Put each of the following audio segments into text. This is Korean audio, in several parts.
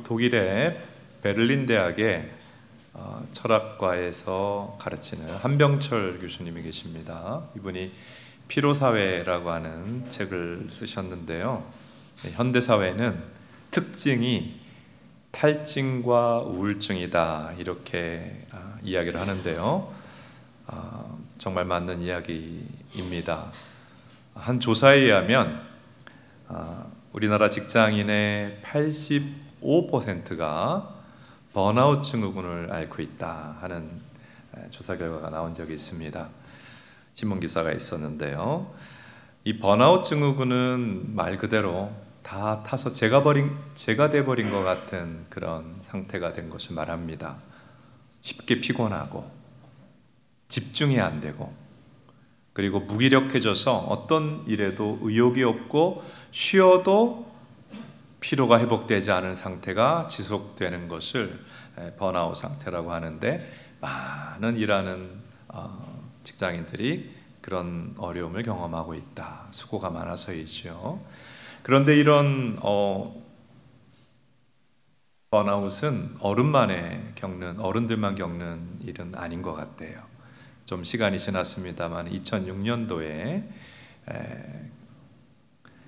독일의 베를린 대학의 철학과에서 가르치는 한병철 교수님이 계십니다. 이분이 피로사회라고 하는 책을 쓰셨는데요. 현대사회는 특징이 탈증과 우울증이다, 이렇게 이야기를 하는데요. 정말 맞는 이야기입니다. 한 조사에 의하면 우리나라 직장인의 85%가 번아웃 증후군을 앓고 있다 하는 조사 결과가 나온 적이 있습니다. 신문 기사가 있었는데요. 이 번아웃 증후군은 말 그대로 다 타서 제가 돼버린 것 같은 그런 상태가 된 것을 말합니다. 쉽게 피곤하고 집중이 안 되고, 그리고 무기력해져서 어떤 일에도 의욕이 없고 쉬어도 피로가 회복되지 않은 상태가 지속되는 것을 번아웃 상태라고 하는데, 많은 일하는 직장인들이 그런 어려움을 경험하고 있다. 수고가 많아서이죠. 그런데 이런 번아웃은 어른들만 겪는 일은 아닌 것 같아요. 좀 시간이 지났습니다만 2006년도에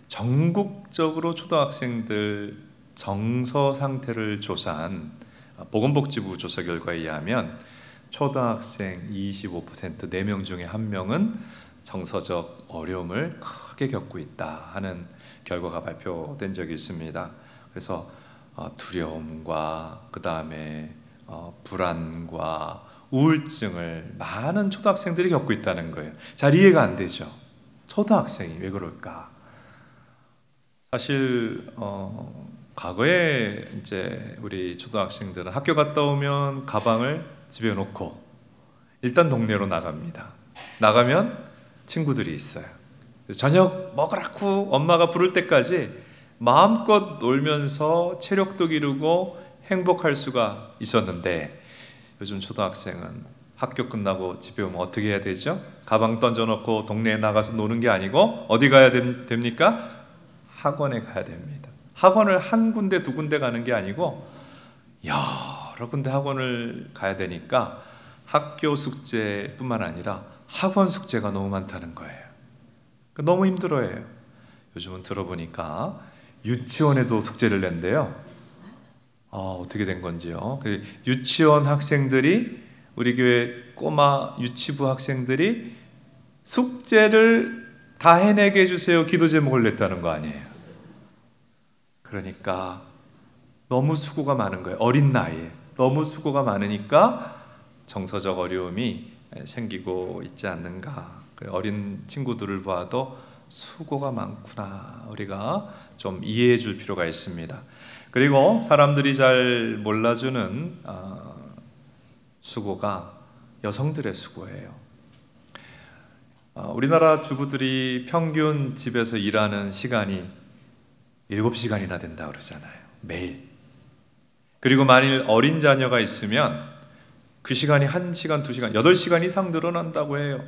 전국적으로 초등학생들 정서 상태를 조사한 보건복지부 조사 결과에 의하면 초등학생 25%, 4명 중에 1명은 정서적 어려움을 크게 겪고 있다 하는 결과가 발표된 적이 있습니다. 그래서 두려움과 그 다음에 불안과 우울증을 많은 초등학생들이 겪고 있다는 거예요. 잘 이해가 안 되죠. 초등학생이 왜 그럴까? 사실 과거에 이제 우리 초등학생들은 학교 갔다 오면 가방을 집에 놓고 일단 동네로 나갑니다. 나가면 친구들이 있어요. 저녁 먹으라고 엄마가 부를 때까지 마음껏 놀면서 체력도 기르고 행복할 수가 있었는데, 요즘 초등학생은 학교 끝나고 집에 오면 어떻게 해야 되죠? 가방 던져놓고 동네에 나가서 노는 게 아니고 어디 가야 됩니까? 학원에 가야 됩니다. 학원을 한 군데 두 군데 가는 게 아니고 여러 군데 학원을 가야 되니까 학교 숙제뿐만 아니라 학원 숙제가 너무 많다는 거예요. 너무 힘들어해요. 요즘은 들어보니까 유치원에도 숙제를 낸대요. 어떻게 된 건지요. 유치원 학생들이, 우리 교회 꼬마 유치부 학생들이 숙제를 다 해내게 해주세요 기도 제목을 냈다는 거 아니에요. 그러니까 너무 수고가 많은 거예요. 어린 나이에 너무 수고가 많으니까 정서적 어려움이 생기고 있지 않는가. 어린 친구들을 봐도 수고가 많구나, 우리가 좀 이해해 줄 필요가 있습니다. 그리고 사람들이 잘 몰라주는 수고가 여성들의 수고예요. 우리나라 주부들이 평균 집에서 일하는 시간이 7시간이나 된다 그러잖아요, 매일. 그리고 만일 어린 자녀가 있으면 그 시간이 1시간, 2시간, 8시간 이상 늘어난다고 해요.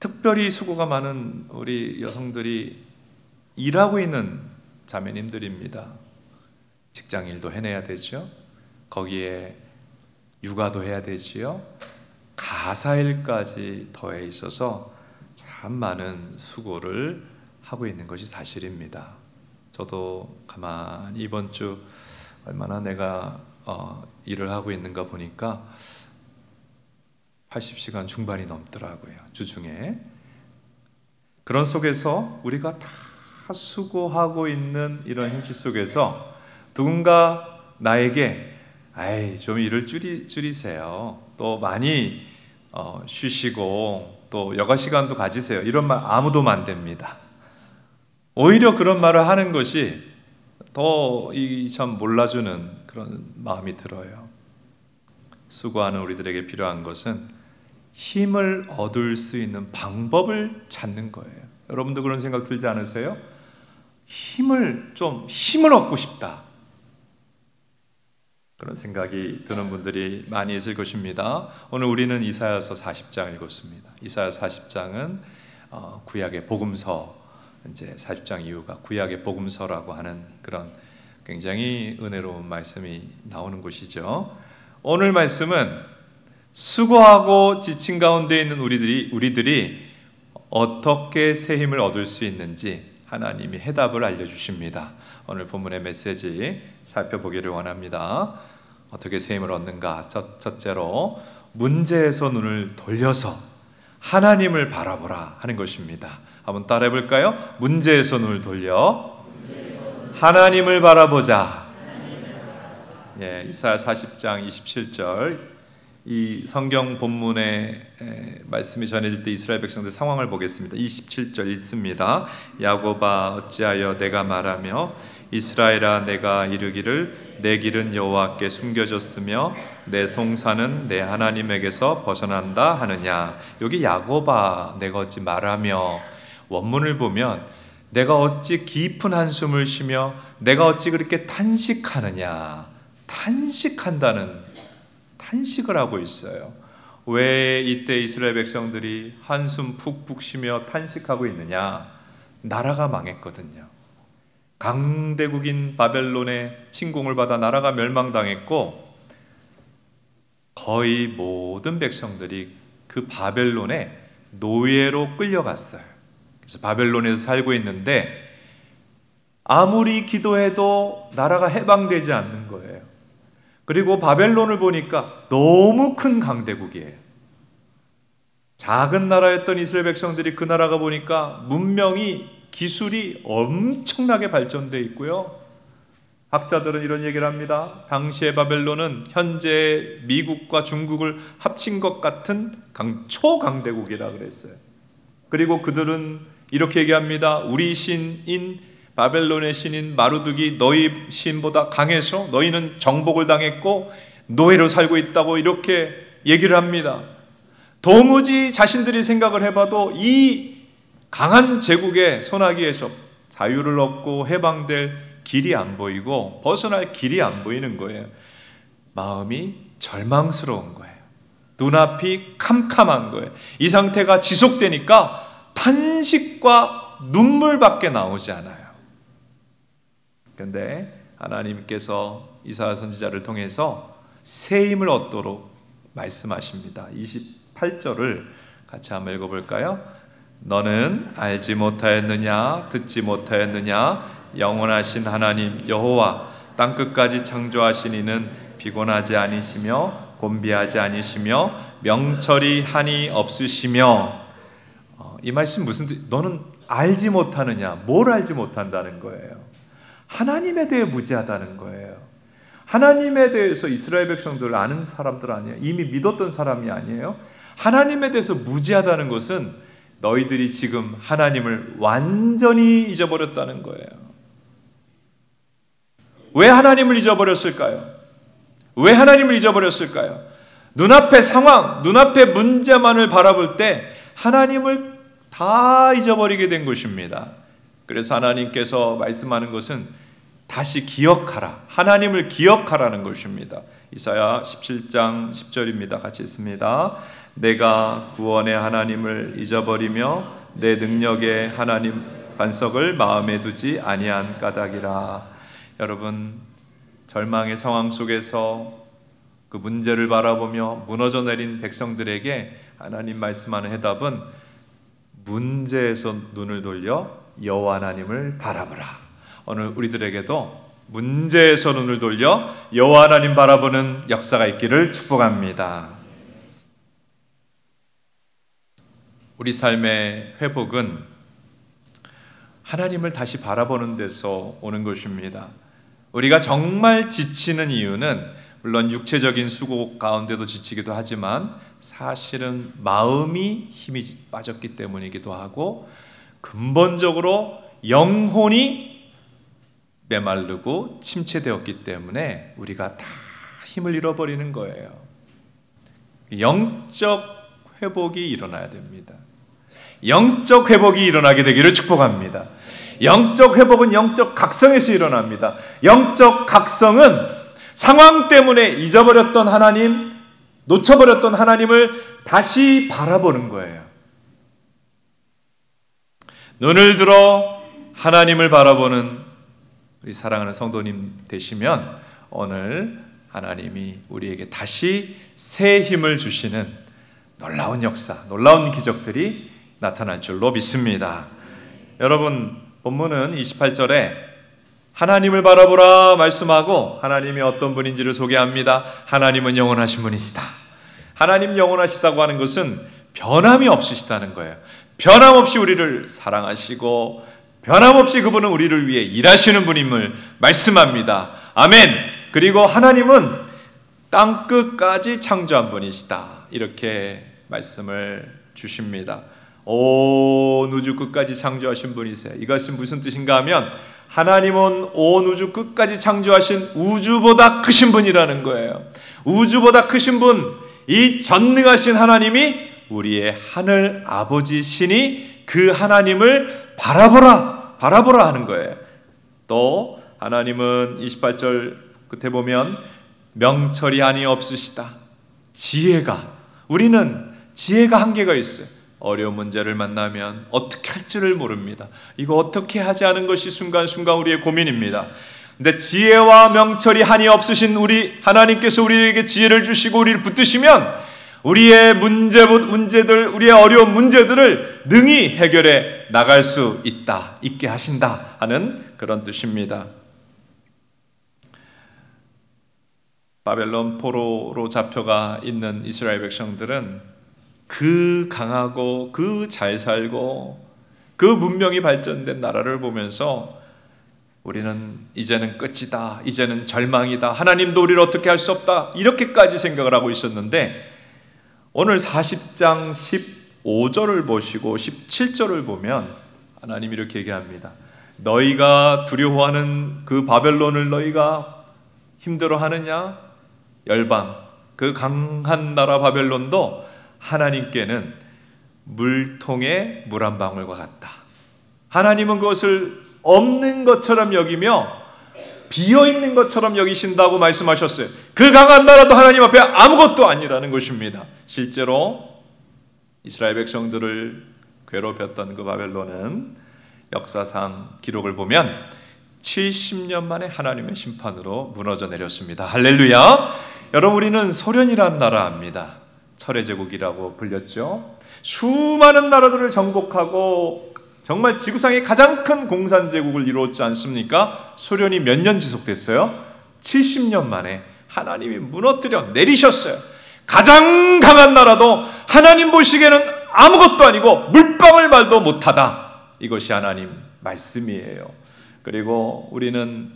특별히 수고가 많은 우리 여성들이 일하고 있는 자매님들입니다. 직장일도 해내야 되죠. 거기에 육아도 해야 되지요. 가사일까지 더해 있어서 참 많은 수고를 하고 있는 것이 사실입니다. 저도 가만히 이번 주 얼마나 내가 일을 하고 있는가 보니까 80시간 중반이 넘더라고요, 주중에. 그런 속에서 우리가 다 수고하고 있는 이런 현실 속에서 누군가 나에게 좀 일을 줄이세요, 또 많이 쉬시고 또 여가 시간도 가지세요, 이런 말 아무도 안 됩니다. 오히려 그런 말을 하는 것이 더 참 몰라주는 그런 마음이 들어요. 수고하는 우리들에게 필요한 것은 힘을 얻을 수 있는 방법을 찾는 거예요. 여러분도 그런 생각 들지 않으세요? 힘을 얻고 싶다, 그런 생각이 드는 분들이 많이 있을 것입니다. 오늘 우리는 이사야서 40장 읽었습니다. 이사야서 40장은 구약의 복음서, 이제 40장 이후가 구약의 복음서라고 하는 그런 굉장히 은혜로운 말씀이 나오는 곳이죠. 오늘 말씀은 수고하고 지친 가운데 있는 우리들이 어떻게 새 힘을 얻을 수 있는지 하나님이 해답을 알려주십니다. 오늘 본문의 메시지 살펴보기를 원합니다. 어떻게 새 힘을 얻는가? 첫째로 문제에서 눈을 돌려서 하나님을 바라보라 하는 것입니다. 한번 따라해 볼까요? 문제에서 눈을 돌려 하나님을 바라보자. 예, 이사야 40장 27절, 이 성경 본문의 말씀이 전해질 때 이스라엘 백성들 상황을 보겠습니다. 27절 읽습니다. 야곱아 어찌하여 내가 말하며 이스라엘아 내가 이르기를 내 길은 여호와께 숨겨졌으며 내 송사는 내 하나님에게서 벗어난다 하느냐. 여기 야곱아 내가 어찌 말하며, 원문을 보면 내가 어찌 깊은 한숨을 쉬며 내가 어찌 그렇게 탄식하느냐, 탄식을 하고 있어요. 왜 이때 이스라엘 백성들이 한숨 푹푹 쉬며 탄식하고 있느냐? 나라가 망했거든요. 강대국인 바벨론의 침공을 받아 나라가 멸망당했고 거의 모든 백성들이 그 바벨론의 노예로 끌려갔어요. 그래서 바벨론에서 살고 있는데 아무리 기도해도 나라가 해방되지 않는 거예요. 그리고 바벨론을 보니까 너무 큰 강대국이에요. 작은 나라였던 이스라엘 백성들이 그 나라가 보니까 문명이, 기술이 엄청나게 발전되어 있고요. 학자들은 이런 얘기를 합니다. 당시의 바벨론은 현재 미국과 중국을 합친 것 같은 초강대국이라 그랬어요. 그리고 그들은 이렇게 얘기합니다. 우리 신인 바벨론의 신인 마루둑이 너희 신보다 강해서 너희는 정복을 당했고 노예로 살고 있다고 이렇게 얘기를 합니다. 도무지 자신들이 생각을 해봐도 이 강한 제국의 손아귀에서 자유를 얻고 해방될 길이 안 보이고 벗어날 길이 안 보이는 거예요. 마음이 절망스러운 거예요. 눈앞이 캄캄한 거예요. 이 상태가 지속되니까 탄식과 눈물밖에 나오지 않아요. 그런데 하나님께서 이사야 선지자를 통해서 새 힘을 얻도록 말씀하십니다. 28절을 같이 한번 읽어볼까요? 너는 알지 못하였느냐 듣지 못하였느냐 영원하신 하나님 여호와 땅끝까지 창조하신 이는 피곤하지 아니시며 곤비하지 아니시며 명철이 한이 없으시며. 이 말씀 무슨 뜻? 너는 알지 못하느냐? 뭘 알지 못한다는 거예요? 하나님에 대해 무지하다는 거예요. 하나님에 대해서 이스라엘 백성들 아는 사람들 아니에요. 이미 믿었던 사람이 아니에요. 하나님에 대해서 무지하다는 것은 너희들이 지금 하나님을 완전히 잊어버렸다는 거예요. 왜 하나님을 잊어버렸을까요? 왜 하나님을 잊어버렸을까요? 눈앞의 상황, 눈앞의 문제만을 바라볼 때 하나님을 다 잊어버리게 된 것입니다. 그래서 하나님께서 말씀하는 것은 다시 기억하라, 하나님을 기억하라는 것입니다. 이사야 17장 10절입니다. 같이 읽습니다. 내가 구원의 하나님을 잊어버리며 내 능력의 하나님 반석을 마음에 두지 아니한 까닭이라. 여러분, 절망의 상황 속에서 그 문제를 바라보며 무너져 내린 백성들에게 하나님 말씀하는 해답은 문제에서 눈을 돌려 여호와 하나님을 바라보라. 오늘 우리들에게도 문제에서 눈을 돌려 여호와 하나님 바라보는 역사가 있기를 축복합니다. 우리 삶의 회복은 하나님을 다시 바라보는 데서 오는 것입니다. 우리가 정말 지치는 이유는 물론 육체적인 수고 가운데도 지치기도 하지만 사실은 마음이 힘이 빠졌기 때문이기도 하고 근본적으로 영혼이 메마르고 침체되었기 때문에 우리가 다 힘을 잃어버리는 거예요. 영적 회복이 일어나야 됩니다. 영적 회복이 일어나게 되기를 축복합니다. 영적 회복은 영적 각성에서 일어납니다. 영적 각성은 상황 때문에 잊어버렸던 하나님, 놓쳐버렸던 하나님을 다시 바라보는 거예요. 눈을 들어 하나님을 바라보는 우리 사랑하는 성도님 되시면 오늘 하나님이 우리에게 다시 새 힘을 주시는 놀라운 역사, 놀라운 기적들이 나타날 줄로 믿습니다. 여러분, 본문은 28절에 하나님을 바라보라 말씀하고 하나님이 어떤 분인지를 소개합니다. 하나님은 영원하신 분이시다. 하나님 영원하시다고 하는 것은 변함이 없으시다는 거예요. 변함없이 우리를 사랑하시고 변함없이 그분은 우리를 위해 일하시는 분임을 말씀합니다. 아멘. 그리고 하나님은 땅끝까지 창조한 분이시다. 이렇게 말씀을 주십니다. 온 우주 끝까지 창조하신 분이세요. 이것은 무슨 뜻인가 하면 하나님은 온 우주 끝까지 창조하신 우주보다 크신 분이라는 거예요. 우주보다 크신 분, 이 전능하신 하나님이 우리의 하늘 아버지시니 그 하나님을 바라보라 하는 거예요. 또 하나님은 28절 끝에 보면 명철이 아니 없으시다. 우리는 지혜가 한계가 있어요. 어려운 문제를 만나면 어떻게 할 줄을 모릅니다. 이거 어떻게 하지 하는 것이 순간순간 우리의 고민입니다. 근데 지혜와 명철이 한이 없으신 우리 하나님께서 우리에게 지혜를 주시고 우리를 붙드시면 우리의 문제들, 우리의 어려운 문제들을 능히 해결해 나갈 수 있게 하신다 하는 그런 뜻입니다. 바벨론 포로로 잡혀가 있는 이스라엘 백성들은 그 강하고 그 잘 살고 그 문명이 발전된 나라를 보면서 우리는 이제는 끝이다, 이제는 절망이다, 하나님도 우리를 어떻게 할 수 없다, 이렇게까지 생각을 하고 있었는데 오늘 40장 15절을 보시고 17절을 보면 하나님이 이렇게 얘기합니다. 너희가 두려워하는 그 바벨론을 너희가 힘들어하느냐? 열방, 그 강한 나라 바벨론도 하나님께는 물통에 물 한 방울과 같다. 하나님은 그것을 없는 것처럼 여기며 비어있는 것처럼 여기신다고 말씀하셨어요. 그 강한 나라도 하나님 앞에 아무것도 아니라는 것입니다. 실제로 이스라엘 백성들을 괴롭혔던 그 바벨론은 역사상 기록을 보면 70년 만에 하나님의 심판으로 무너져 내렸습니다. 할렐루야. 여러분, 우리는 소련이라는 나라입니다. 철의 제국이라고 불렸죠. 수많은 나라들을 정복하고 정말 지구상의 가장 큰 공산제국을 이루었지 않습니까? 소련이 몇 년 지속됐어요? 70년 만에 하나님이 무너뜨려 내리셨어요. 가장 강한 나라도 하나님 보시기에는 아무것도 아니고 물방울 말도 못하다. 이것이 하나님 말씀이에요. 그리고 우리는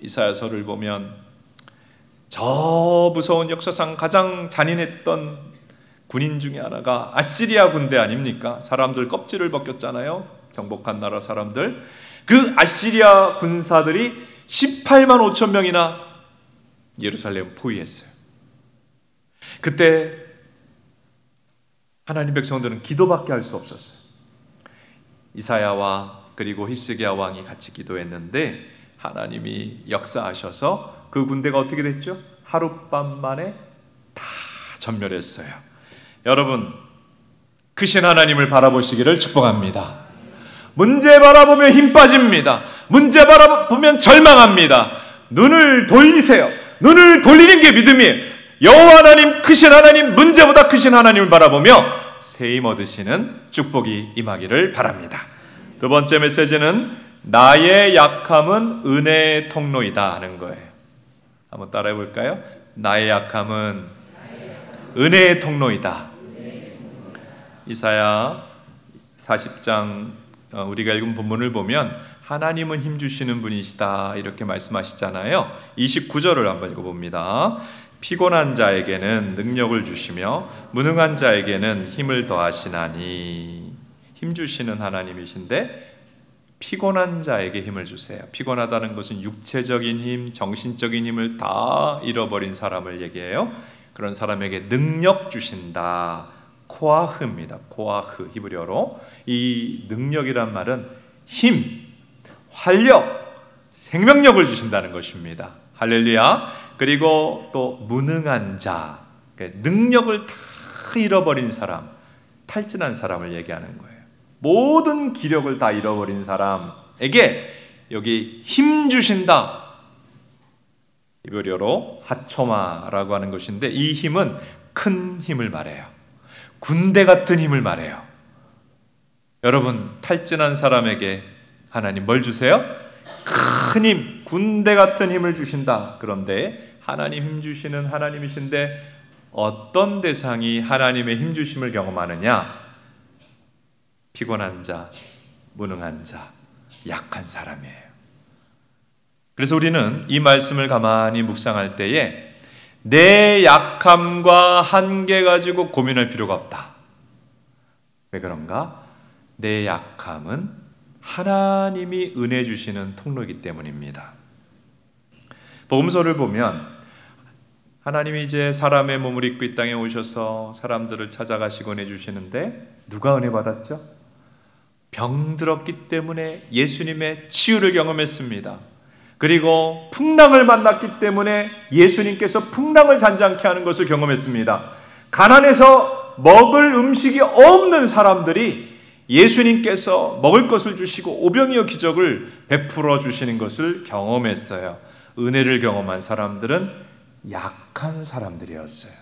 이사야서를 보면 저 무서운 역사상 가장 잔인했던 군인 중에 하나가 아시리아 군대 아닙니까? 사람들 껍질을 벗겼잖아요. 정복한 나라 사람들. 그 아시리아 군사들이 18만 5천 명이나 예루살렘을 포위했어요. 그때 하나님 백성들은 기도밖에 할 수 없었어요. 이사야와 그리고 히스기야 왕이 같이 기도했는데 하나님이 역사하셔서 그 군대가 어떻게 됐죠? 하룻밤 만에 다 전멸했어요. 여러분, 크신 하나님을 바라보시기를 축복합니다. 문제 바라보면 힘 빠집니다. 문제 바라보면 절망합니다. 눈을 돌리세요. 눈을 돌리는 게 믿음이에요. 여호와 하나님, 크신 하나님, 문제보다 크신 하나님을 바라보며 새 힘 얻으시는 축복이 임하기를 바랍니다. 두 번째 메시지는 나의 약함은 은혜의 통로이다 하는 거예요. 한번 따라해 볼까요? 나의 약함은 은혜의 통로이다. 이사야 40장 우리가 읽은 본문을 보면 하나님은 힘주시는 분이시다 이렇게 말씀하시잖아요. 29절을 한번 읽어봅니다. 피곤한 자에게는 능력을 주시며 무능한 자에게는 힘을 더하시나니. 힘주시는 하나님이신데 피곤한 자에게 힘을 주세요. 피곤하다는 것은 육체적인 힘, 정신적인 힘을 다 잃어버린 사람을 얘기해요. 그런 사람에게 능력 주신다. 코아흐입니다. 코아흐 히브리어로. 이 능력이란 말은 힘, 활력, 생명력을 주신다는 것입니다. 할렐루야. 그리고 또 무능한 자, 능력을 다 잃어버린 사람, 탈진한 사람을 얘기하는 거예요. 모든 기력을 다 잃어버린 사람에게 여기 힘 주신다. 이베리어로 하초마라고 하는 것인데 이 힘은 큰 힘을 말해요. 군대 같은 힘을 말해요. 여러분, 탈진한 사람에게 하나님 뭘 주세요? 큰 힘, 군대 같은 힘을 주신다. 그런데 하나님 힘 주시는 하나님이신데 어떤 대상이 하나님의 힘 주심을 경험하느냐? 피곤한 자, 무능한 자, 약한 사람이에요. 그래서 우리는 이 말씀을 가만히 묵상할 때에 내 약함과 한계 가지고 고민할 필요가 없다. 왜 그런가? 내 약함은 하나님이 은혜 주시는 통로이기 때문입니다. 복음서를 보면 하나님이 이제 사람의 몸을 입고 이 땅에 오셔서 사람들을 찾아가시고 은혜 주시는데 누가 은혜 받았죠? 병들었기 때문에 예수님의 치유를 경험했습니다. 그리고 풍랑을 만났기 때문에 예수님께서 풍랑을 잔잔케 하는 것을 경험했습니다. 가난해서 먹을 음식이 없는 사람들이 예수님께서 먹을 것을 주시고 오병이어 기적을 베풀어 주시는 것을 경험했어요. 은혜를 경험한 사람들은 약한 사람들이었어요.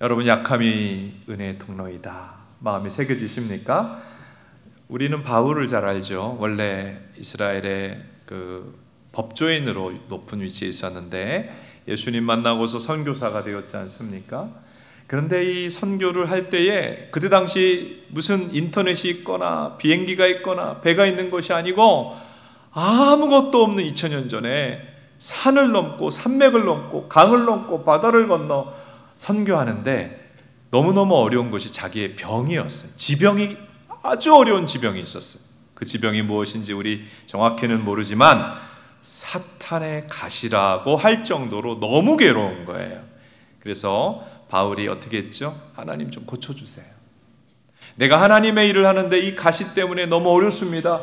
여러분, 약함이 은혜의 통로이다. 마음이 새겨지십니까? 우리는 바울을 잘 알죠. 원래 이스라엘의 그 법조인으로 높은 위치에 있었는데 예수님 만나고서 선교사가 되었지 않습니까? 그런데 이 선교를 할 때에 그때 당시 무슨 인터넷이 있거나 비행기가 있거나 배가 있는 것이 아니고 아무것도 없는 2000년 전에 산을 넘고 산맥을 넘고 강을 넘고 바다를 건너 선교하는데 너무너무 어려운 것이 자기의 병이었어요. 지병이 아주 어려운 지병이 있었어요. 그 지병이 무엇인지 우리 정확히는 모르지만 사탄의 가시라고 할 정도로 너무 괴로운 거예요. 그래서 바울이 어떻게 했죠? 하나님 좀 고쳐주세요. 내가 하나님의 일을 하는데 이 가시 때문에 너무 어렵습니다.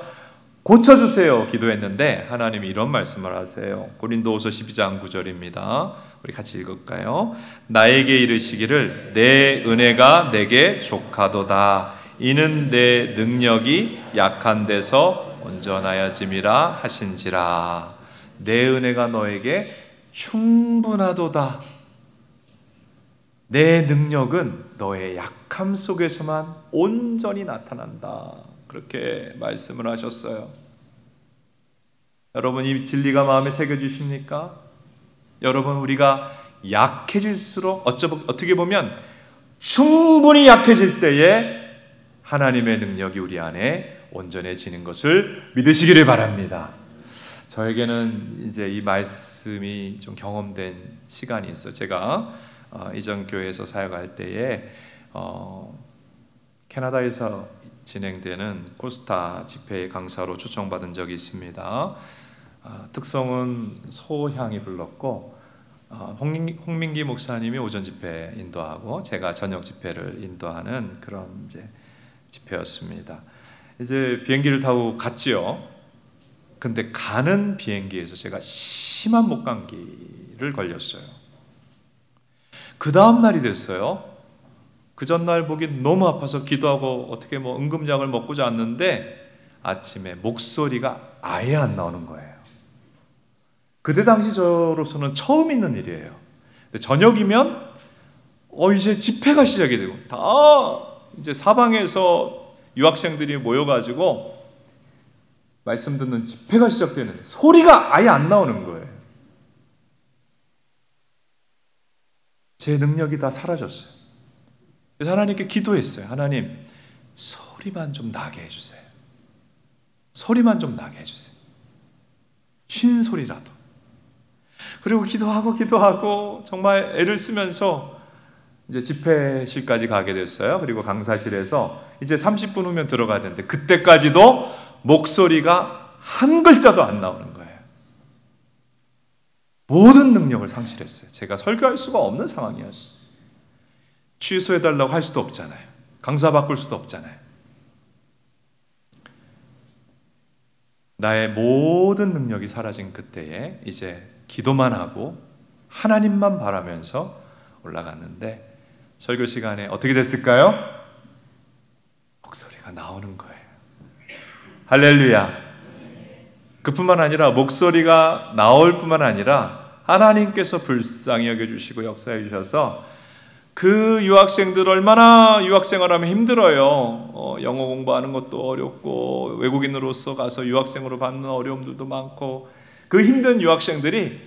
고쳐주세요. 기도했는데 하나님이 이런 말씀을 하세요. 고린도후서 12장 9절입니다. 우리 같이 읽을까요? 나에게 이르시기를 내 은혜가 내게 족하도다. 이는 내 능력이 약한 데서 온전하여짐이라 하신지라. 내 은혜가 너에게 충분하도다. 내 능력은 너의 약함 속에서만 온전히 나타난다. 그렇게 말씀을 하셨어요. 여러분, 이 진리가 마음에 새겨지십니까? 여러분, 우리가 약해질수록 어떻게 보면 충분히 약해질 때에 하나님의 능력이 우리 안에 온전해지는 것을 믿으시기를 바랍니다. 저에게는 이제 이 말씀이 좀 경험된 시간이 있어요. 제가 이전 교회에서 사역할 때에 캐나다에서 진행되는 코스타 집회 강사로 초청받은 적이 있습니다. 특성은 소향이 불렀고 홍민기 목사님이 오전 집회 인도하고 제가 저녁 집회를 인도하는 그런 이제 집회였습니다. 이제 비행기를 타고 갔지요. 근데 가는 비행기에서 제가 심한 목감기를 걸렸어요. 그 다음 날이 됐어요. 그 전날 목이 너무 아파서 기도하고 어떻게 응급약을 먹고 잤는데 아침에 목소리가 아예 안 나오는 거예요. 그때 당시 저로서는 처음 있는 일이에요. 근데 저녁이면 이제 집회가 시작이 되고 다 이제 사방에서 유학생들이 모여가지고 말씀 듣는 집회가 시작되는데 소리가 아예 안 나오는 거예요. 제 능력이 다 사라졌어요. 그래서 하나님께 기도했어요. 하나님, 소리만 좀 나게 해주세요. 소리만 좀 나게 해주세요. 쉰 소리라도. 그리고 기도하고 정말 애를 쓰면서 이제 집회실까지 가게 됐어요. 그리고 강사실에서 이제 30분 후면 들어가야 되는데 그때까지도 목소리가 한 글자도 안 나오는 거예요. 모든 능력을 상실했어요. 제가 설교할 수가 없는 상황이었어요. 취소해달라고 할 수도 없잖아요. 강사 바꿀 수도 없잖아요. 나의 모든 능력이 사라진 그때에 이제 기도만 하고 하나님만 바라면서 올라갔는데 설교 시간에 어떻게 됐을까요? 목소리가 나오는 거예요. 할렐루야. 그뿐만 아니라 목소리가 나올 뿐만 아니라 하나님께서 불쌍히 여겨주시고 역사해 주셔서 그 유학생들 얼마나 유학생활하면 힘들어요. 영어 공부하는 것도 어렵고 외국인으로서 가서 유학생으로 받는 어려움들도 많고 그 힘든 유학생들이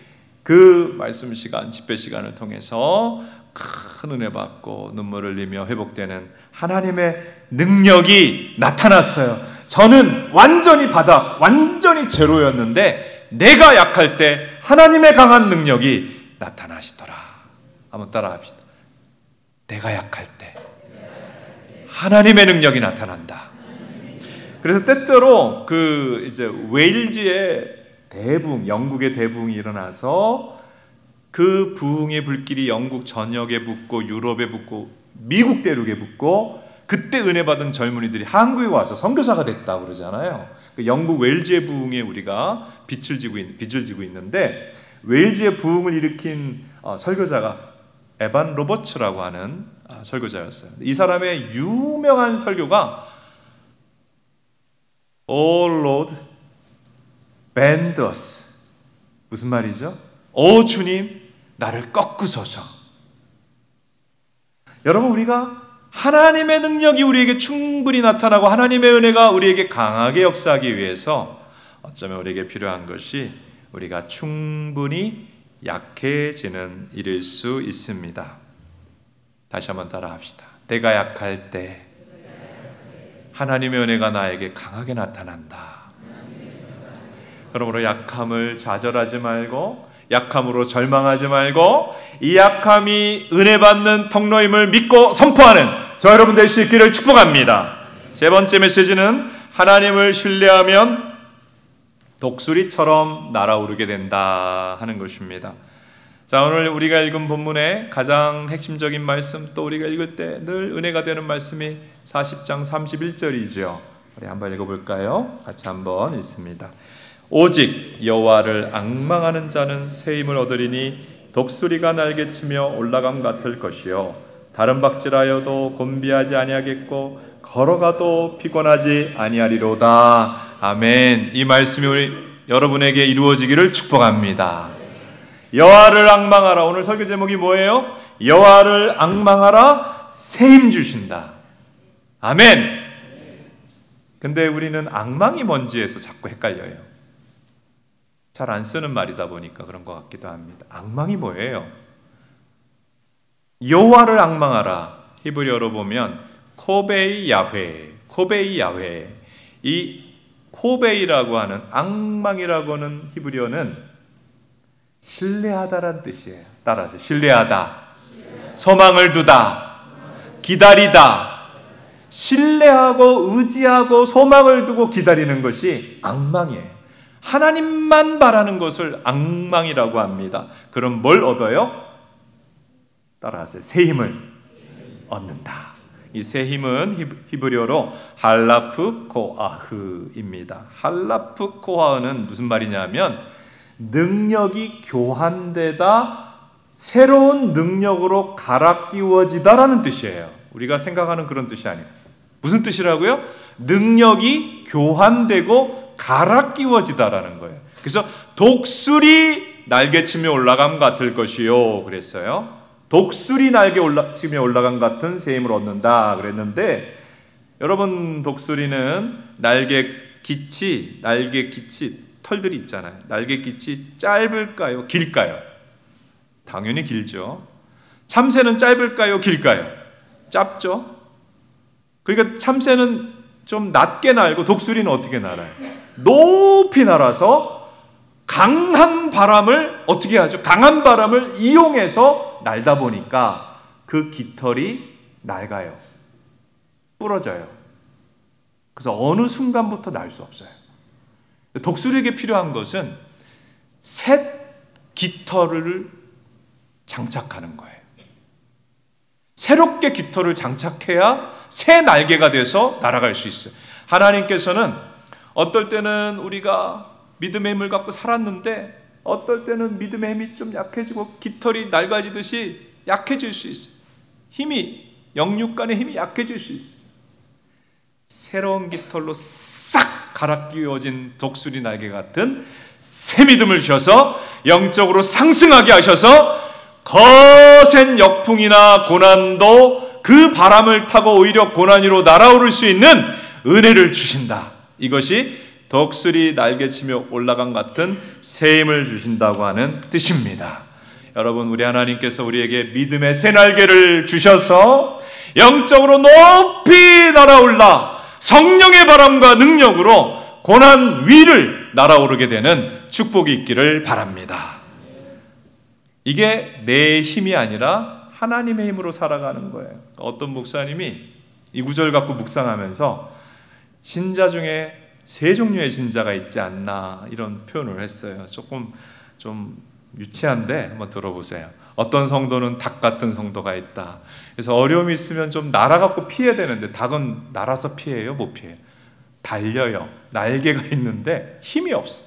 그 말씀 시간, 집회 시간을 통해서 큰 은혜 받고 눈물을 흘리며 회복되는 하나님의 능력이 나타났어요. 저는 완전히 바닥, 완전히 제로였는데 내가 약할 때 하나님의 강한 능력이 나타나시더라. 한번 따라 합시다. 내가 약할 때 하나님의 능력이 나타난다. 그래서 때때로 그 이제 웨일즈의 대붕, 영국의 대붕이 일어나서 그 부흥의 불길이 영국 전역에 붙고 유럽에 붙고 미국 대륙에 붙고 그때 은혜 받은 젊은이들이 한국에 와서 선교사가 됐다고 그러잖아요. 그 영국 웨일즈의 부흥에 우리가 빚을 지고 있는데 웨일즈의 부흥을 일으킨 설교자가 에반 로버츠라고 하는 설교자였어요. 이 사람의 유명한 설교가 Oh Lord, bend us. 무슨 말이죠? 오 주님, 나를 꺾으소서. 여러분, 우리가 하나님의 능력이 우리에게 충분히 나타나고 하나님의 은혜가 우리에게 강하게 역사하기 위해서 어쩌면 우리에게 필요한 것이 우리가 충분히 약해지는 일일 수 있습니다. 다시 한번 따라 합시다. 내가 약할 때 하나님의 은혜가 나에게 강하게 나타난다. 그러므로 약함을 좌절하지 말고 약함으로 절망하지 말고 이 약함이 은혜 받는 통로임을 믿고 선포하는 저 여러분 될 수 있기를 축복합니다. 세 번째 메시지는 하나님을 신뢰하면 독수리처럼 날아오르게 된다 하는 것입니다. 자, 오늘 우리가 읽은 본문의 가장 핵심적인 말씀, 또 우리가 읽을 때 늘 은혜가 되는 말씀이 40장 31절이죠. 우리 한번 읽어볼까요? 같이 한번 읽습니다. 오직 여호와를 앙망하는 자는 새 힘을 얻으리니 독수리가 날개치며 올라감 같을 것이요 다른 박질하여도 곤비하지 아니하겠고 걸어가도 피곤하지 아니하리로다. 아멘. 이 말씀이 우리 여러분에게 이루어지기를 축복합니다. 여호와를 앙망하라. 오늘 설교 제목이 뭐예요? 여호와를 앙망하라. 새 힘 주신다. 아멘. 근데 우리는 앙망이 뭔지에서 자꾸 헷갈려요. 잘 안 쓰는 말이다 보니까 그런 것 같기도 합니다. 앙망이 뭐예요? 여호와를 앙망하라. 히브리어로 보면 코베이 야훼, 코베이 야훼. 이 코베이라고 하는 앙망이라고 하는 히브리어는 신뢰하다라는 뜻이에요. 따라서 신뢰하다, 소망을 두다, 기다리다. 신뢰하고 의지하고 소망을 두고 기다리는 것이 앙망이에요. 하나님만 바라는 것을 앙망이라고 합니다. 그럼 뭘 얻어요? 따라하세요. 새 힘을 얻는다. 이 새 힘은 히브리어로 할라프 코아흐입니다. 할라프 코아흐는 무슨 말이냐면 능력이 교환되다 새로운 능력으로 갈아 끼워지다라는 뜻이에요. 우리가 생각하는 그런 뜻이 아니에요. 무슨 뜻이라고요? 능력이 교환되고 갈아 끼워지다라는 거예요. 그래서 독수리 날개치며 올라감 같을 것이요 그랬어요. 독수리 날개치며 올라감 같은 새 힘을 얻는다 그랬는데, 여러분 독수리는 날개 깃이 털들이 있잖아요. 날개 깃이 짧을까요? 길까요? 당연히 길죠. 참새는 짧을까요? 길까요? 짧죠. 그러니까 참새는 좀 낮게 날고 독수리는 어떻게 날아요? 높이 날아서 강한 바람을 어떻게 하죠? 강한 바람을 이용해서 날다 보니까 그 깃털이 낡아요. 부러져요. 그래서 어느 순간부터 날 수 없어요. 독수리에게 필요한 것은 새 깃털을 장착하는 거예요. 새롭게 깃털을 장착해야 새 날개가 돼서 날아갈 수 있어요. 하나님께서는 어떨 때는 우리가 믿음의 힘을 갖고 살았는데 어떨 때는 믿음의 힘이 좀 약해지고 깃털이 낡아지듯이 약해질 수 있어요. 영육간의 힘이 약해질 수 있어요. 새로운 깃털로 싹 갈아 끼워진 독수리 날개 같은 새 믿음을 주셔서 영적으로 상승하게 하셔서 거센 역풍이나 고난도 그 바람을 타고 오히려 고난 위로 날아오를 수 있는 은혜를 주신다. 이것이 독수리 날개치며 올라간 같은 새 힘을 주신다고 하는 뜻입니다. 여러분, 우리 하나님께서 우리에게 믿음의 새 날개를 주셔서 영적으로 높이 날아올라 성령의 바람과 능력으로 고난 위를 날아오르게 되는 축복이 있기를 바랍니다. 이게 내 힘이 아니라 하나님의 힘으로 살아가는 거예요. 어떤 목사님이 이 구절 갖고 묵상하면서 신자 중에 세 종류의 신자가 있지 않나 이런 표현을 했어요. 조금 좀 유치한데 한번 들어보세요. 어떤 성도는 닭 같은 성도가 있다. 그래서 어려움이 있으면 좀 날아갖고 피해야 되는데 닭은 날아서 피해요? 못 피해요? 달려요. 날개가 있는데 힘이 없어.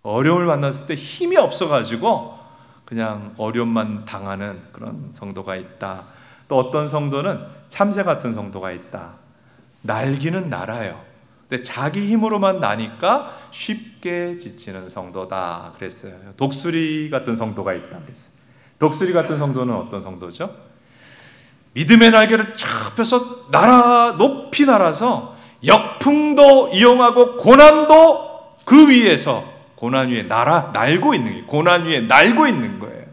어려움을 만났을 때 힘이 없어가지고 그냥 어려움만 당하는 그런 성도가 있다. 또 어떤 성도는 참새 같은 성도가 있다. 날기는 날아요. 근데 자기 힘으로만 나니까 쉽게 지치는 성도다 그랬어요. 독수리 같은 성도가 있다 그랬어요. 독수리 같은 성도는 어떤 성도죠? 믿음의 날개를 쫙 펴서 높이 날아서 역풍도 이용하고 고난도 그 위에서 고난 위에 날고 있는 거예요. 고난 위에 날고 있는 거예요.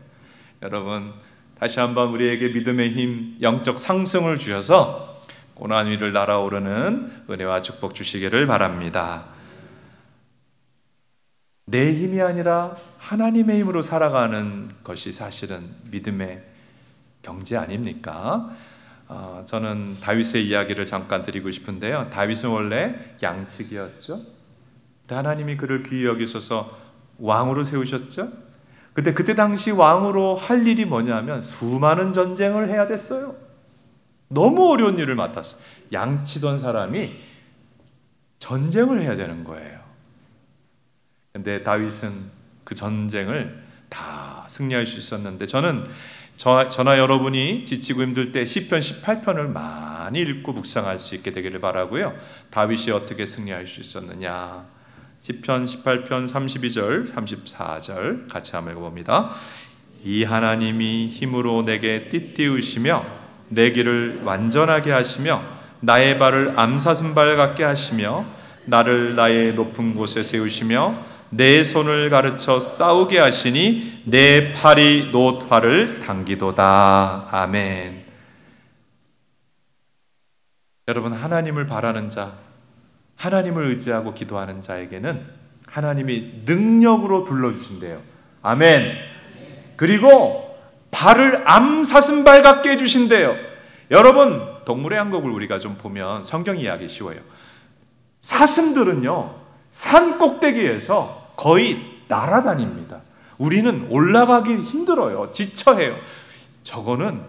여러분, 다시 한번 우리에게 믿음의 힘, 영적 상승을 주셔서 고난 위를 날아오르는 은혜와 축복 주시기를 바랍니다. 내 힘이 아니라 하나님의 힘으로 살아가는 것이 사실은 믿음의 경제 아닙니까? 저는 다윗의 이야기를 잠깐 드리고 싶은데요. 다윗은 원래 양치기였죠. 하나님이 그를 귀히 여기셔서 왕으로 세우셨죠. 근데 그때 당시 왕으로 할 일이 뭐냐면 수많은 전쟁을 해야 됐어요. 너무 어려운 일을 맡았어요. 양치던 사람이 전쟁을 해야 되는 거예요. 근데 다윗은 그 전쟁을 다 승리할 수 있었는데 저나 여러분이 지치고 힘들 때 시편 18편을 많이 읽고 묵상할 수 있게 되기를 바라고요. 다윗이 어떻게 승리할 수 있었느냐. 시편 18편 32절 34절 같이 한번 읽어봅니다. 이 하나님이 힘으로 내게 띠띠우시며 내 길을 완전하게 하시며 나의 발을 암사슴발 같게 하시며 나를 나의 높은 곳에 세우시며 내 손을 가르쳐 싸우게 하시니 내 팔이 노화를 당기도다. 아멘. 여러분, 하나님을 바라는 자, 하나님을 의지하고 기도하는 자에게는 하나님이 능력으로 둘러주신대요. 아멘. 그리고 발을 암사슴발 같게 해주신대요. 여러분, 동물의 왕국을 우리가 좀 보면 성경 이해하기 쉬워요. 사슴들은요, 산 꼭대기에서 거의 날아다닙니다. 우리는 올라가기 힘들어요. 지쳐해요. 저거는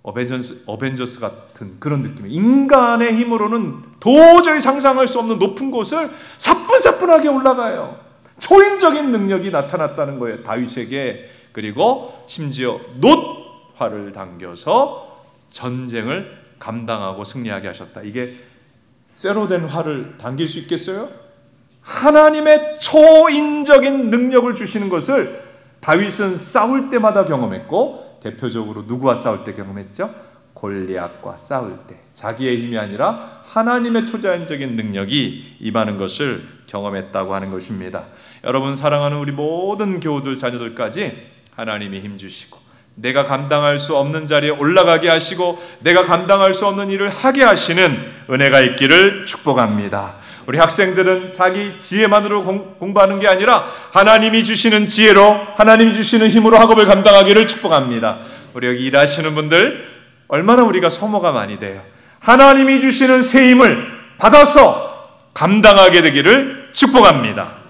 어벤져스 같은 그런 느낌이에요. 인간의 힘으로는 도저히 상상할 수 없는 높은 곳을 사뿐사뿐하게 올라가요. 초인적인 능력이 나타났다는 거예요, 다윗에게. 그리고 심지어 노화를 당겨서 전쟁을 감당하고 승리하게 하셨다. 이게 쇠로 된 활을 당길 수 있겠어요? 하나님의 초인적인 능력을 주시는 것을 다윗은 싸울 때마다 경험했고, 대표적으로 누구와 싸울 때 경험했죠? 골리앗과 싸울 때. 자기의 힘이 아니라 하나님의 초자연적인 능력이 임하는 것을 경험했다고 하는 것입니다. 여러분, 사랑하는 우리 모든 교우들, 자녀들까지 하나님이 힘 주시고 내가 감당할 수 없는 자리에 올라가게 하시고 내가 감당할 수 없는 일을 하게 하시는 은혜가 있기를 축복합니다. 우리 학생들은 자기 지혜만으로 공부하는 게 아니라 하나님이 주시는 지혜로, 하나님이 주시는 힘으로 학업을 감당하기를 축복합니다. 우리 여기 일하시는 분들 얼마나 우리가 소모가 많이 돼요. 하나님이 주시는 새 힘을 받아서 감당하게 되기를 축복합니다.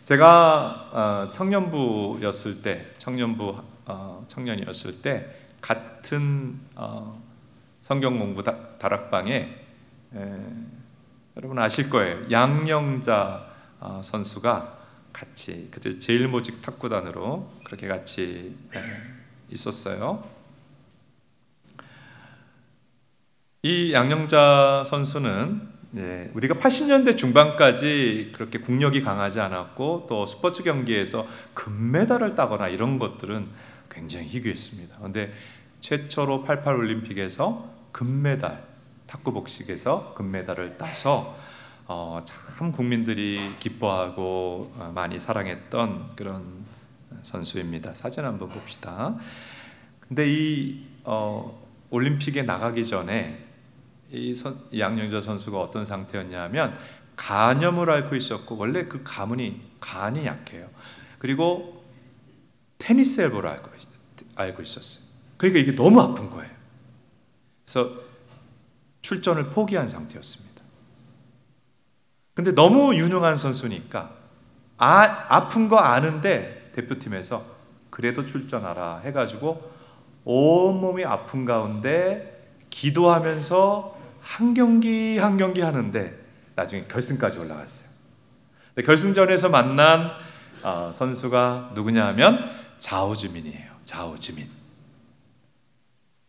제가 청년이었을 때 같은 성경 공부 다락방에 여러분 아실 거예요. 양영자 선수가 같이 그때 제일모직 탁구단으로 그렇게 같이 있었어요. 이 양영자 선수는 우리가 80년대 중반까지 그렇게 국력이 강하지 않았고 또 스포츠 경기에서 금메달을 따거나 이런 것들은 굉장히 희귀했습니다. 그런데 최초로 88 올림픽에서 금메달, 탁구 복식에서 금메달을 따서 참 국민들이 기뻐하고 많이 사랑했던 그런 선수입니다. 사진 한번 봅시다. 근데 이 올림픽에 나가기 전에 이 양영자 선수가 어떤 상태였냐면 간염을 앓고 있었고, 원래 그 간이 약해요. 그리고 테니스 엘보를 앓고 있었어요. 그러니까 이게 너무 아픈 거예요. 그래서 출전을 포기한 상태였습니다. 근데 너무 유능한 선수니까 아픈 거 아는데 대표팀에서 그래도 출전하라 해가지고 온몸이 아픈 가운데 기도하면서 한 경기 한 경기 하는데 나중에 결승까지 올라갔어요. 결승전에서 만난 선수가 누구냐 하면 자오즈민이에요. 자오즈민.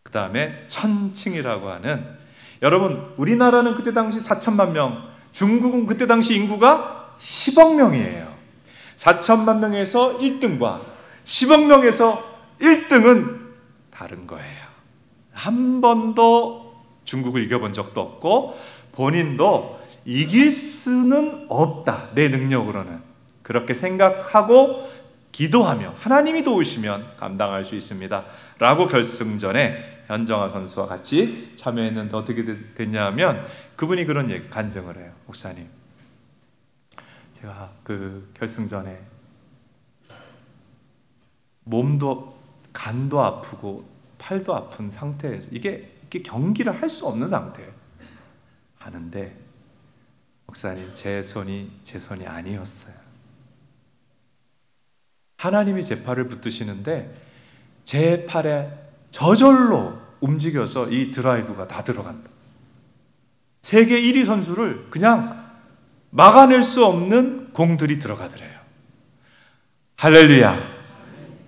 그 다음에 천칭이라고 하는, 여러분 우리나라는 그때 당시 4천만 명, 중국은 그때 당시 인구가 10억 명이에요. 4천만 명에서 1등과 10억 명에서 1등은 다른 거예요. 한 번도 중국을 이겨본 적도 없고 본인도 이길 수는 없다, 내 능력으로는. 그렇게 생각하고 기도하며 하나님이 도우시면 감당할 수 있습니다 라고 결승전에 현정아 선수와 같이 참여했는데 어떻게 됐냐면 그분이 그런 간증을 해요. 목사님, 제가 그 결승전에 간도 아프고 팔도 아픈 상태에서 이게 경기를 할 수 없는 상태예요. 하는데 목사님, 제 손이 아니었어요. 하나님이 제 팔을 붙드시는데 제 팔에 저절로 움직여서 이 드라이브가 다 들어간다. 세계 1위 선수를 그냥 막아낼 수 없는 공들이 들어가더래요. 할렐루야.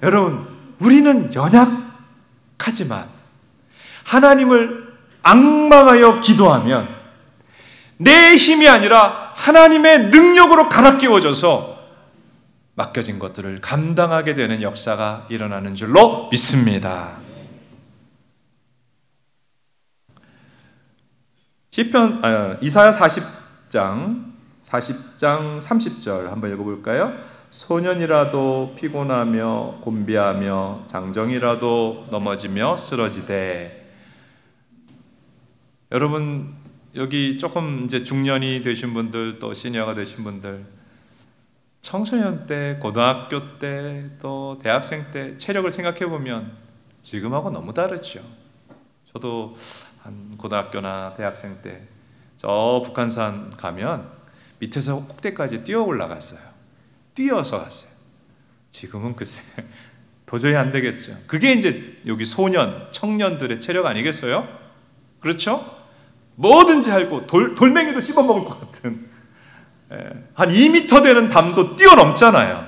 여러분, 우리는 연약하지만 하나님을 앙망하여 기도하면 내 힘이 아니라 하나님의 능력으로 갈아 끼워져서 맡겨진 것들을 감당하게 되는 역사가 일어나는 줄로 믿습니다. 이사야 40장 30절 한번 읽어볼까요? 소년이라도 피곤하며 곤비하며 장정이라도 넘어지며 쓰러지되. 여러분, 여기 조금 이제 중년이 되신 분들, 또 시니어가 되신 분들, 청소년 때, 고등학교 때, 또 대학생 때 체력을 생각해 보면 지금하고 너무 다르죠. 저도 한 고등학교나 대학생 때 저 북한산 가면 밑에서 꼭대기까지 뛰어 올라갔어요. 뛰어서 갔어요. 지금은 글쎄 도저히 안 되겠죠. 그게 이제 여기 소년, 청년들의 체력 아니겠어요? 그렇죠? 뭐든지 하고 돌멩이도 씹어먹을 것 같은, 한 2m 되는 담도 뛰어넘잖아요.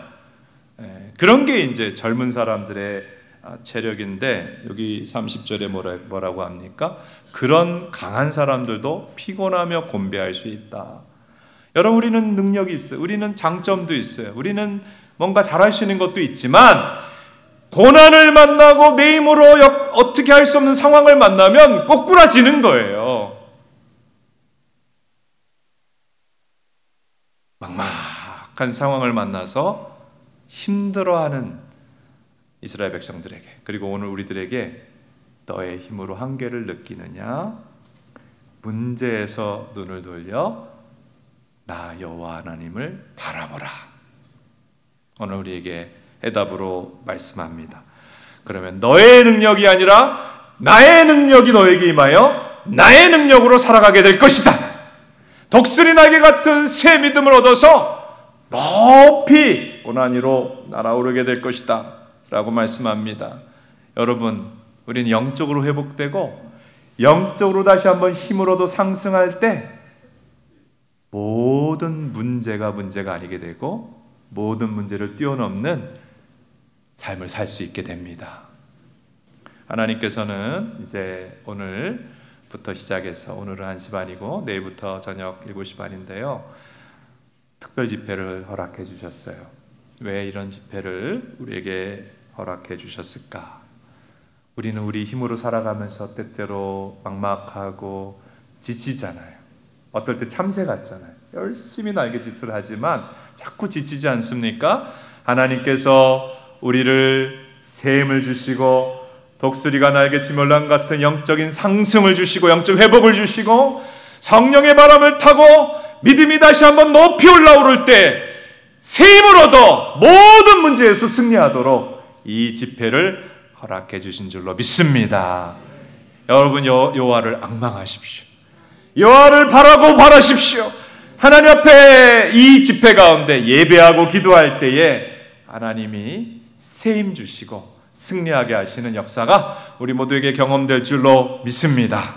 그런 게 이제 젊은 사람들의 체력인데, 여기 30절에 뭐라고 합니까? 그런 강한 사람들도 피곤하며 곤배할 수 있다. 여러분, 우리는 능력이 있어요. 우리는 장점도 있어요. 우리는 뭔가 잘할 수 있는 것도 있지만 고난을 만나고 내 힘으로 어떻게 할 수 없는 상황을 만나면 꼬꾸라지는 거예요. 막막한 상황을 만나서 힘들어하는 이스라엘 백성들에게, 그리고 오늘 우리들에게 너의 힘으로 한계를 느끼느냐? 문제에서 눈을 돌려 나 여호와 하나님을 바라보라. 오늘 우리에게 해답으로 말씀합니다. 그러면 너의 능력이 아니라 나의 능력이 너에게 임하여 나의 능력으로 살아가게 될 것이다. 독수리 날개 같은 새 믿음을 얻어서 높이 고난 위로 날아오르게 될 것이다 라고 말씀합니다. 여러분, 우리는 영적으로 회복되고 영적으로 다시 한번 힘으로도 상승할 때 모든 문제가 아니게 되고 모든 문제를 뛰어넘는 삶을 살 수 있게 됩니다. 하나님께서는 이제 오늘 부터 시작해서 오늘은 1시 반이고 내일부터 저녁 7시 반인데요. 특별 집회를 허락해 주셨어요. 왜 이런 집회를 우리에게 허락해 주셨을까? 우리는 우리 힘으로 살아가면서 때때로 막막하고 지치잖아요. 어떨 때 참새 같잖아요. 열심히 날개짓을 하지만 자꾸 지치지 않습니까? 하나님께서 우리를 새 힘을 주시고 독수리가 날개치며 올라간 같은 영적인 상승을 주시고 영적 회복을 주시고 성령의 바람을 타고 믿음이 다시 한번 높이 올라오를 때 새 힘을 얻어 모든 문제에서 승리하도록 이 집회를 허락해 주신 줄로 믿습니다. 여러분 여호와를 앙망하십시오. 여호와를 바라고 바라십시오. 하나님 앞에 이 집회 가운데 예배하고 기도할 때에 하나님이 새 힘 주시고 승리하게 하시는 역사가 우리 모두에게 경험될 줄로 믿습니다.